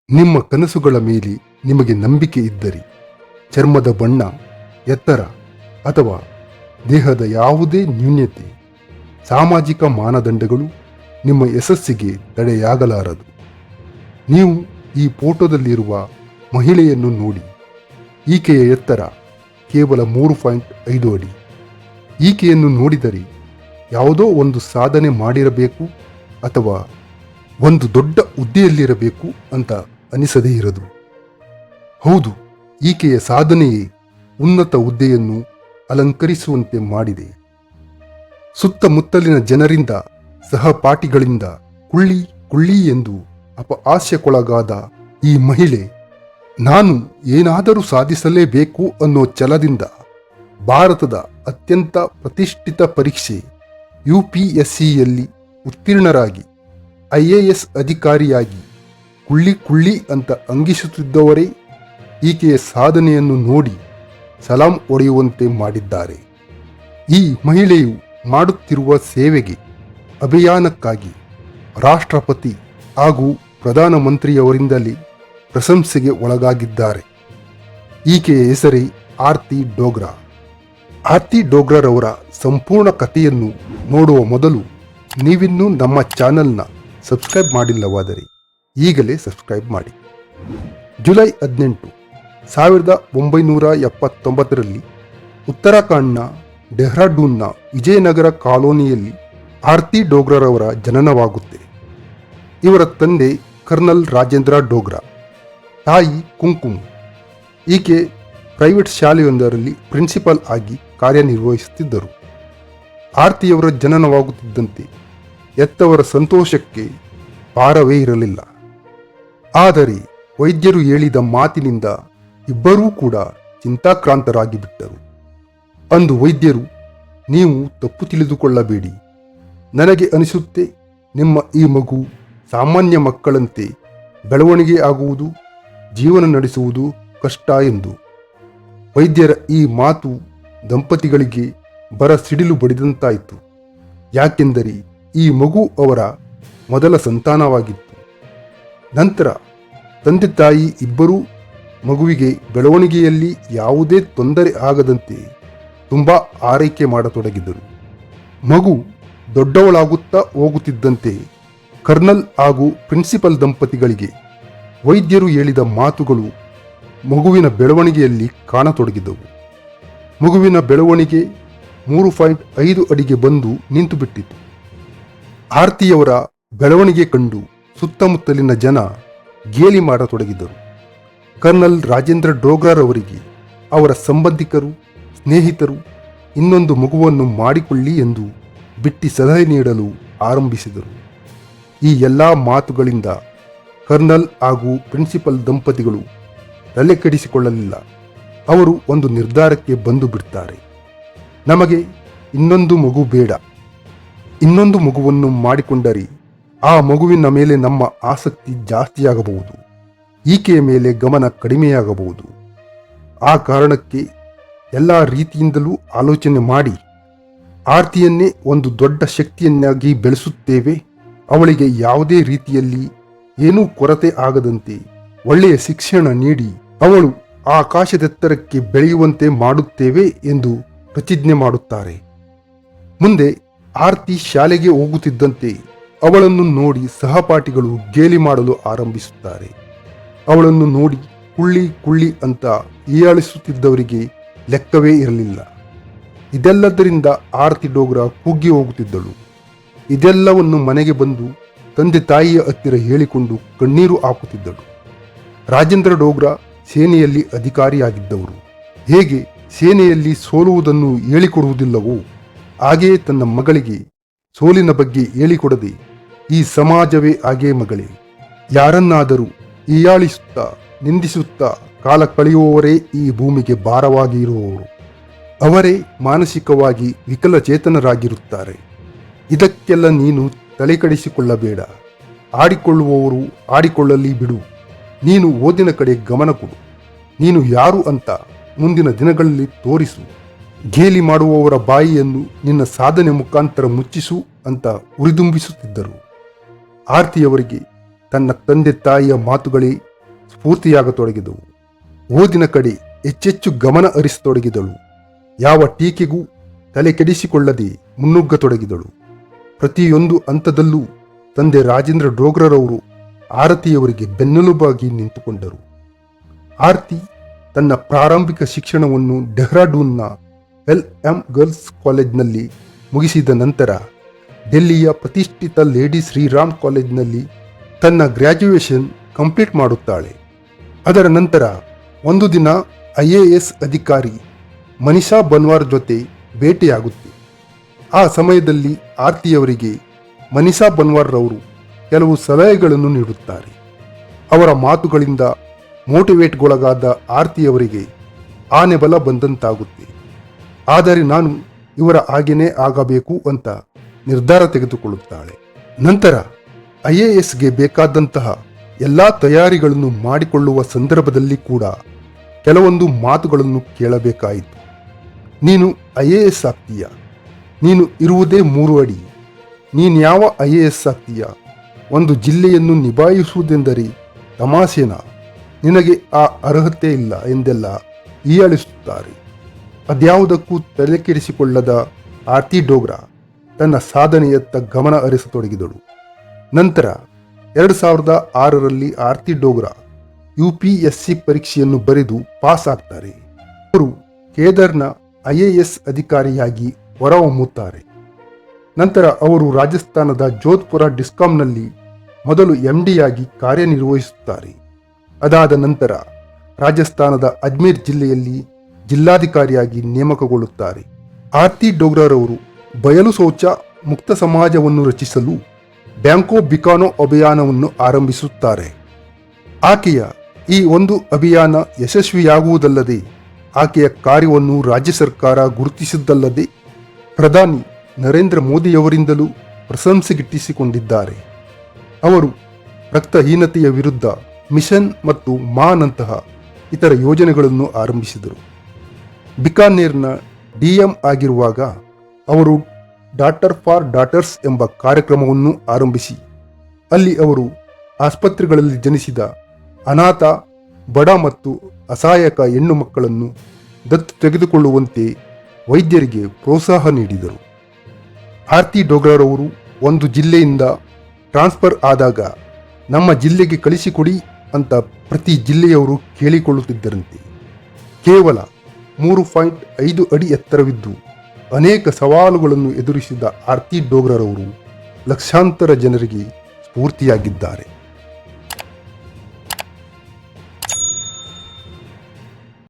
ನಿಮ್ಮ ಕನಸುಗಳ ಮೇಲೆ ನಿಮಗೆ ನಂಬಿಕೆ ಇದ್ದರೆ ಚರ್ಮದ ಬಣ್ಣ, ಎತ್ತರ ಅಥವಾ ದೇಹದ ಯಾವುದೇ ನ್ಯೂನ್ಯತೆ, ಸಾಮಾಜಿಕ ಮಾನದಂಡಗಳು ನಿಮ್ಮ ಯಶಸ್ಸಿಗೆ ತಡೆಯಾಗಲಾರದು. ನೀವು ಈ ಫೋಟೋದಲ್ಲಿರುವ ಮಹಿಳೆಯನ್ನು ನೋಡಿ. ಈಕೆಯ ಎತ್ತರ ಕೇವಲ 3.5 ಅಡಿ. ಈಕೆಯನ್ನು ನೋಡಿದರೆ ಯಾವುದೋ ಒಂದು ಸಾಧನೆ ಮಾಡಿರಬೇಕು ಅಥವಾ ಒಂದು ದೊಡ್ಡ ಹುದ್ದೆಯಲ್ಲಿರಬೇಕು ಅಂತ ಅನಿಸದೇ ಇರದು. ಹೌದು, ಈಕೆಯ ಸಾಧನೆಯೇ ಉನ್ನತ ಹುದ್ದೆಯನ್ನು ಅಲಂಕರಿಸುವಂತೆ ಮಾಡಿದೆ. ಸುತ್ತಮುತ್ತಲಿನ ಜನರಿಂದ, ಸಹಪಾಠಿಗಳಿಂದ ಕುಳ್ಳಿ ಕುಳ್ಳಿ ಎಂದು ಅಪಹಾಸ್ಯಕ್ಕೊಳಗಾದ ಈ ಮಹಿಳೆ ನಾನು ಏನಾದರೂ ಸಾಧಿಸಲೇಬೇಕು ಅನ್ನೋ ಛಲದಿಂದ ಭಾರತದ ಅತ್ಯಂತ ಪ್ರತಿಷ್ಠಿತ ಪರೀಕ್ಷೆ UPSCಯಲ್ಲಿ ಉತ್ತೀರ್ಣರಾಗಿ IAS ಅಧಿಕಾರಿಯಾಗಿ ಕುಳ್ಳಿ ಕುಳ್ಳಿ ಅಂತ ಅಂಗಿಸುತ್ತಿದ್ದವರೇ ಈಕೆಯ ಸಾಧನೆಯನ್ನು ನೋಡಿ ಸಲಾಂ ಹೊಡೆಯುವಂತೆ ಮಾಡಿದ್ದಾರೆ. ಈ ಮಹಿಳೆಯು ಮಾಡುತ್ತಿರುವ ಸೇವೆಗೆ, ಅಭಿಯಾನಕ್ಕಾಗಿ ರಾಷ್ಟ್ರಪತಿ ಹಾಗೂ ಪ್ರಧಾನಮಂತ್ರಿಯವರಿಂದಲೇ ಪ್ರಶಂಸೆಗೆ ಒಳಗಾಗಿದ್ದಾರೆ. ಈಕೆಯ ಹೆಸರೇ ಆರ್ತಿ ಡೋಗ್ರಾ. ಆರ್ತಿ ಡೋಗ್ರಾರವರ ಸಂಪೂರ್ಣ ಕಥೆಯನ್ನು ನೋಡುವ ಮೊದಲು ನೀವಿನ್ನೂ ನಮ್ಮ ಚಾನೆಲ್ನ ಸಬ್ಸ್ಕ್ರೈಬ್ ಮಾಡಿಲ್ಲವಾದರೆ ಈಗಲೇ ಸಬ್ಸ್ಕ್ರೈಬ್ ಮಾಡಿ. ಜುಲೈ 18, 1979ರಲ್ಲಿ ಉತ್ತರಾಖಂಡ್ನ ಡೆಹ್ರಾಡೂನ್ನ ವಿಜಯನಗರ ಕಾಲೋನಿಯಲ್ಲಿ ಆರ್ತಿ ಡೋಗ್ರಾರವರ ಜನನವಾಗುತ್ತೆ. ಇವರ ತಂದೆ ಕರ್ನಲ್ ರಾಜೇಂದ್ರ ಡೋಗ್ರಾ, ತಾಯಿ ಕುಂಕುಮ್. ಈಕೆ ಪ್ರೈವೇಟ್ ಶಾಲೆಯೊಂದರಲ್ಲಿ ಪ್ರಿನ್ಸಿಪಾಲ್ ಆಗಿ ಕಾರ್ಯನಿರ್ವಹಿಸುತ್ತಿದ್ದರು. ಆರ್ತಿಯವರ ಜನನವಾಗುತ್ತಿದ್ದಂತೆ ಹೆತ್ತವರ ಸಂತೋಷಕ್ಕೆ ಪಾರವೇ ಇರಲಿಲ್ಲ. ಆದರೆ ವೈದ್ಯರು ಹೇಳಿದ ಮಾತಿನಿಂದ ಇಬ್ಬರೂ ಕೂಡ ಚಿಂತಾಕ್ರಾಂತರಾಗಿ ಬಿಟ್ಟರು. ಅಂದು ವೈದ್ಯರು, ನೀವು ತಪ್ಪು ತಿಳಿದುಕೊಳ್ಳಬೇಡಿ, ನನಗೆ ಅನಿಸುತ್ತೆ ನಿಮ್ಮ ಈ ಮಗು ಸಾಮಾನ್ಯ ಮಕ್ಕಳಂತೆ ಬೆಳವಣಿಗೆ ಆಗುವುದು, ಜೀವನ ನಡೆಸುವುದು ಕಷ್ಟ ಎಂದು. ವೈದ್ಯರ ಈ ಮಾತು ದಂಪತಿಗಳಿಗೆ ಸಿಡಿಲು ಬಡಿದಂತಾಯಿತು. ಯಾಕೆಂದರೆ ಈ ಮಗು ಅವರ ಮೊದಲ ಸಂತಾನವಾಗಿತ್ತು. ನಂತರ ತಂದೆ ತಾಯಿ ಇಬ್ಬರೂ ಮಗುವಿಗೆ ಬೆಳವಣಿಗೆಯಲ್ಲಿ ಯಾವುದೇ ತೊಂದರೆ ಆಗದಂತೆ ತುಂಬ ಆರೈಕೆ ಮಾಡತೊಡಗಿದರು. ಮಗು ದೊಡ್ಡವಳಾಗುತ್ತಾ ಹೋಗುತ್ತಿದ್ದಂತೆ ಕರ್ನಲ್ ಹಾಗೂ ಪ್ರಿನ್ಸಿಪಲ್ ದಂಪತಿಗಳಿಗೆ ವೈದ್ಯರು ಹೇಳಿದ ಮಾತುಗಳು ಮಗುವಿನ ಬೆಳವಣಿಗೆಯಲ್ಲಿ ಕಾಣತೊಡಗಿದವು. ಮಗುವಿನ ಬೆಳವಣಿಗೆ 3.5 ಅಡಿಗೆ ಬಂದು ನಿಂತುಬಿಟ್ಟಿತು. ಆರ್ತಿಯವರ ಬೆಳವಣಿಗೆ ಕಂಡು ಸುತ್ತಮುತ್ತಲಿನ ಜನ ಗೇಲಿ ಮಾಡತೊಡಗಿದರು. ಕರ್ನಲ್ ರಾಜೇಂದ್ರ ಡೋಗ್ರಾರವರಿಗೆ ಅವರ ಸಂಬಂಧಿಕರು, ಸ್ನೇಹಿತರು ಇನ್ನೊಂದು ಮಗುವನ್ನು ಮಾಡಿಕೊಳ್ಳಿ ಎಂದು ಬಿಟ್ಟಿ ಸಲಹೆ ನೀಡಲು ಆರಂಭಿಸಿದರು. ಈ ಎಲ್ಲ ಮಾತುಗಳಿಂದ ಕರ್ನಲ್ ಹಾಗೂ ಪ್ರಿನ್ಸಿಪಲ್ ದಂಪತಿಗಳು ತಲೆ ಕೆಡಿಸಿಕೊಳ್ಳಲಿಲ್ಲ. ಅವರು ಒಂದು ನಿರ್ಧಾರಕ್ಕೆ ಬಂದು ಬಿಡ್ತಾರೆ. ನಮಗೆ ಇನ್ನೊಂದು ಮಗು ಬೇಡ. ಇನ್ನೊಂದು ಮಗುವನ್ನು ಮಾಡಿಕೊಂಡರೆ ಆ ಮಗುವಿನ ಮೇಲೆ ನಮ್ಮ ಆಸಕ್ತಿ ಜಾಸ್ತಿಯಾಗಬಹುದು, ಈಕೆಯ ಮೇಲೆ ಗಮನ ಕಡಿಮೆಯಾಗಬಹುದು. ಆ ಕಾರಣಕ್ಕೆ ಎಲ್ಲ ರೀತಿಯಿಂದಲೂ ಆಲೋಚನೆ ಮಾಡಿ ಆರ್ತಿಯನ್ನೇ ಒಂದು ದೊಡ್ಡ ಶಕ್ತಿಯನ್ನಾಗಿ ಬೆಳೆಸುತ್ತೇವೆ. ಅವಳಿಗೆ ಯಾವುದೇ ರೀತಿಯಲ್ಲಿ ಏನೂ ಕೊರತೆ ಆಗದಂತೆ ಒಳ್ಳೆಯ ಶಿಕ್ಷಣ ನೀಡಿ ಅವಳು ಆಕಾಶದೆತ್ತರಕ್ಕೆ ಬೆಳೆಯುವಂತೆ ಮಾಡುತ್ತೇವೆ ಎಂದು ಪ್ರತಿಜ್ಞೆ ಮಾಡುತ್ತಾರೆ. ಮುಂದೆ ಆರ್ತಿ ಶಾಲೆಗೆ ಹೋಗುತ್ತಿದ್ದಂತೆ ಅವಳನ್ನು ನೋಡಿ ಸಹಪಾಠಿಗಳು ಗೇಲಿ ಮಾಡಲು ಆರಂಭಿಸುತ್ತಾರೆ. ಅವಳನ್ನು ನೋಡಿ ಕುಳ್ಳಿ ಕುಳ್ಳಿ ಅಂತ ಹೀಯಾಳಿಸುತ್ತಿದ್ದವರಿಗೆ ಲೆಕ್ಕವೇ ಇರಲಿಲ್ಲ. ಇದೆಲ್ಲದರಿಂದ ಆರ್ತಿ ಡೋಗ್ರಾ ಕುಗ್ಗಿ ಹೋಗುತ್ತಿದ್ದಳು. ಇದೆಲ್ಲವನ್ನು ಮನೆಗೆ ಬಂದು ತಂದೆ ತಾಯಿಯ ಹತ್ತಿರ ಹೇಳಿಕೊಂಡು ಕಣ್ಣೀರು ಹಾಕುತ್ತಿದ್ದಳು. ರಾಜೇಂದ್ರ ಡೋಗ್ರಾ ಸೇನೆಯಲ್ಲಿ ಅಧಿಕಾರಿಯಾಗಿದ್ದವರು. ಹೇಗೆ ಸೇನೆಯಲ್ಲಿ ಸೋಲುವುದನ್ನು ಹೇಳಿಕೊಡುವುದಿಲ್ಲವೋ ಹಾಗೆಯೇ ತನ್ನ ಮಗಳಿಗೆ ಸೋಲಿನ ಬಗ್ಗೆ ಹೇಳಿಕೊಡದೆ ಈ ಸಮಾಜವೇ ಹಾಗೇ ಮಗಳೇ, ಯಾರನ್ನಾದರೂ ಹೀಯಾಳಿಸುತ್ತಾ ನಿಂದಿಸುತ್ತಾ ಕಾಲ ಕಳೆಯುವವರೇ ಈ ಭೂಮಿಗೆ ಭಾರವಾಗಿ ಇರುವವರು. ಅವರೇ ಮಾನಸಿಕವಾಗಿ ವಿಕಲಚೇತನರಾಗಿರುತ್ತಾರೆ. ಇದಕ್ಕೆಲ್ಲ ನೀನು ತಲೆಕೆಡಿಸಿಕೊಳ್ಳಬೇಡ. ಆಡಿಕೊಳ್ಳುವವರು ಆಡಿಕೊಳ್ಳಲಿ ಬಿಡು. ನೀನು ಓದಿನ ಕಡೆ ಗಮನ ಕೊಡು. ನೀನು ಯಾರು ಅಂತ ಮುಂದಿನ ದಿನಗಳಲ್ಲಿ ತೋರಿಸು. ಗೇಲಿ ಮಾಡುವವರ ಬಾಯಿಯನ್ನು ನಿನ್ನ ಸಾಧನೆ ಮುಖಾಂತರ ಮುಚ್ಚಿಸು ಅಂತ ಉರಿದುಂಬಿಸುತ್ತಿದ್ದರು. ಆರ್ತಿಯವರಿಗೆ ತನ್ನ ತಂದೆ ತಾಯಿಯ ಮಾತುಗಳೇ ಸ್ಫೂರ್ತಿಯಾಗತೊಡಗಿದವು. ಓದಿನ ಕಡೆ ಹೆಚ್ಚೆಚ್ಚು ಗಮನ ಹರಿಸತೊಡಗಿದಳು. ಯಾವ ಟೀಕೆಗೂ ತಲೆ ಕೆಡಿಸಿಕೊಳ್ಳದೆ ಮುನ್ನುಗ್ಗತೊಡಗಿದಳು. ಪ್ರತಿಯೊಂದು ಹಂತದಲ್ಲೂ ತಂದೆ ರಾಜೇಂದ್ರ ಡೋಗ್ರರವರು ಆರತಿಯವರಿಗೆ ಬೆನ್ನೆಲುಬಾಗಿ ನಿಂತುಕೊಂಡರು. ಆರತಿ ತನ್ನ ಪ್ರಾರಂಭಿಕ ಶಿಕ್ಷಣವನ್ನು ಡೆಹ್ರಾಡೂನ್ನ LM ಗರ್ಲ್ಸ್ ಕಾಲೇಜ್ನಲ್ಲಿ ಮುಗಿಸಿದ ನಂತರ ಡೆಲ್ಲಿಯ ಪ್ರತಿಷ್ಠಿತ ಲೇಡಿ ಶ್ರೀರಾಮ್ ಕಾಲೇಜ್ನಲ್ಲಿ ತನ್ನ ಗ್ರ್ಯಾಜುಯೇಷನ್ ಕಂಪ್ಲೀಟ್ ಮಾಡುತ್ತಾಳೆ. ಅದರ ನಂತರ ಒಂದು ದಿನ IAS ಅಧಿಕಾರಿ ಮನಿಷಾ ಬನ್ವಾರ್ ಜೊತೆ ಭೇಟಿಯಾಗುತ್ತೆ. ಆ ಸಮಯದಲ್ಲಿ ಆರತಿಯವರಿಗೆ ಮನಿಷಾ ಬನ್ವಾರ್ ರವರು ಕೆಲವು ಸಲಹೆಗಳನ್ನು ನೀಡುತ್ತಾರೆ. ಅವರ ಮಾತುಗಳಿಂದ ಮೋಟಿವೇಟ್ಗೊಳಗಾದ ಆರತಿಯವರಿಗೆ ಆನೆ ಬಲ ಬಂದಂತಾಗುತ್ತೆ. ಆದರೆ ನಾನು ಇವರ ಹಾಗೇನೇ ಆಗಬೇಕು ಅಂತ ನಿರ್ಧಾರ ತೆಗೆದುಕೊಳ್ಳುತ್ತಾಳೆ. ನಂತರ IASಗೆ ಬೇಕಾದಂತಹ ಎಲ್ಲ ತಯಾರಿಗಳನ್ನು ಮಾಡಿಕೊಳ್ಳುವ ಸಂದರ್ಭದಲ್ಲಿ ಕೂಡ ಕೆಲವೊಂದು ಮಾತುಗಳನ್ನು ಕೇಳಬೇಕಾಯಿತು. ನೀನು IAS ಆಗ್ತೀಯ, ನೀನು ಇರುವುದೇ 3 ಅಡಿ, ನೀನ್ಯಾವ IAS ಆಗ್ತೀಯ, ಒಂದು ಜಿಲ್ಲೆಯನ್ನು ನಿಭಾಯಿಸುವುದೆಂದರೆ ತಮಾಷೆನಾ, ನಿನಗೆ ಆ ಅರ್ಹತೆ ಇಲ್ಲ ಎಂದೆಲ್ಲ ಹೀಯಾಳಿಸುತ್ತಾರೆ. ಅದ್ಯಾವುದಕ್ಕೂ ತಲೆಕೆಡಿಸಿಕೊಳ್ಳದ ಆರತಿ ಡೋಗ್ರಾ ತನ್ನ ಸಾಧನೆಯತ್ತ ಗಮನ ಹರಿಸತೊಡಗಿದಳು. ನಂತರ 2006ರಲ್ಲಿ ಆರತಿ ಡೋಗ್ರಾ UPSC ಪರೀಕ್ಷೆಯನ್ನು ಬರೆದು ಪಾಸ್ ಆಗ್ತಾರೆ. ಅವರು ಕೇದರ್ನ IAS ಅಧಿಕಾರಿಯಾಗಿ ಹೊರಹೊಮ್ಮುತ್ತಾರೆ. ನಂತರ ಅವರು ರಾಜಸ್ಥಾನದ ಜೋಧ್ಪುರ ಡಿಸ್ಕಾಂನಲ್ಲಿ ಮೊದಲು MD ಯಾಗಿ ಕಾರ್ಯನಿರ್ವಹಿಸುತ್ತಾರೆ. ಅದಾದ ನಂತರ ರಾಜಸ್ಥಾನದ ಅಜ್ಮೀರ್ ಜಿಲ್ಲೆಯಲ್ಲಿ ಜಿಲ್ಲಾಧಿಕಾರಿಯಾಗಿ ನೇಮಕಗೊಳ್ಳುತ್ತಾರೆ. ಆರತಿ ಡೋಗ್ರಾರವರು ಬಯಲು ಶೌಚ ಮುಕ್ತ ಸಮಾಜವನ್ನು ರಚಿಸಲು ಬ್ಯಾಂಕೋ ಬಿಕಾನೋ ಅಭಿಯಾನವನ್ನು ಆರಂಭಿಸುತ್ತಾರೆ. ಆಕೆಯ ಈ ಒಂದು ಅಭಿಯಾನ ಯಶಸ್ವಿಯಾಗುವುದಲ್ಲದೆ ಆಕೆಯ ಕಾರ್ಯವನ್ನು ರಾಜ್ಯ ಸರ್ಕಾರ ಗುರುತಿಸಿದ್ದಲ್ಲದೆ ಪ್ರಧಾನಿ ನರೇಂದ್ರ ಮೋದಿಯವರಿಂದಲೂ ಪ್ರಶಂಸೆ ಗಿಟ್ಟಿಸಿಕೊಂಡಿದ್ದಾರೆ. ಅವರು ರಕ್ತಹೀನತೆಯ ವಿರುದ್ಧ ಮಿಷನ್ ಮತ್ತು ಮಾನಂತಹ ಇತರ ಯೋಜನೆಗಳನ್ನು ಆರಂಭಿಸಿದರು. ಬಿಕಾನೇರ್ನ DM ಆಗಿರುವಾಗ ಅವರು ಡಾಟರ್ ಫಾರ್ ಡಾಟರ್ಸ್ ಎಂಬ ಕಾರ್ಯಕ್ರಮವನ್ನು ಆರಂಭಿಸಿ ಅಲ್ಲಿ ಅವರು ಆಸ್ಪತ್ರೆಗಳಲ್ಲಿ ಜನಿಸಿದ ಅನಾಥ, ಬಡ ಮತ್ತು ಅಸಹಾಯಕ ಹೆಣ್ಣು ಮಕ್ಕಳನ್ನು ದತ್ತು ತೆಗೆದುಕೊಳ್ಳುವಂತೆ ವೈದ್ಯರಿಗೆ ಪ್ರೋತ್ಸಾಹ ನೀಡಿದರು. ಆರತಿ ಡೋಗ್ರಾರವರು ಒಂದು ಜಿಲ್ಲೆಯಿಂದ ಟ್ರಾನ್ಸ್ಫರ್ ಆದಾಗ ನಮ್ಮ ಜಿಲ್ಲೆಗೆ ಕಳಿಸಿಕೊಡಿ ಅಂತ ಪ್ರತಿ ಜಿಲ್ಲೆಯವರು ಕೇಳಿಕೊಳ್ಳುತ್ತಿದ್ದರಂತೆ. ಕೇವಲ 3.5 ಅಡಿ ಎತ್ತರವಿದ್ದು ಅನೇಕ ಸವಾಲುಗಳನ್ನು ಎದುರಿಸಿದ ಆರತಿ ಡೋಗ್ರಾರವರು ಲಕ್ಷಾಂತರ ಜನರಿಗೆ ಸ್ಫೂರ್ತಿಯಾಗಿದ್ದಾರೆ.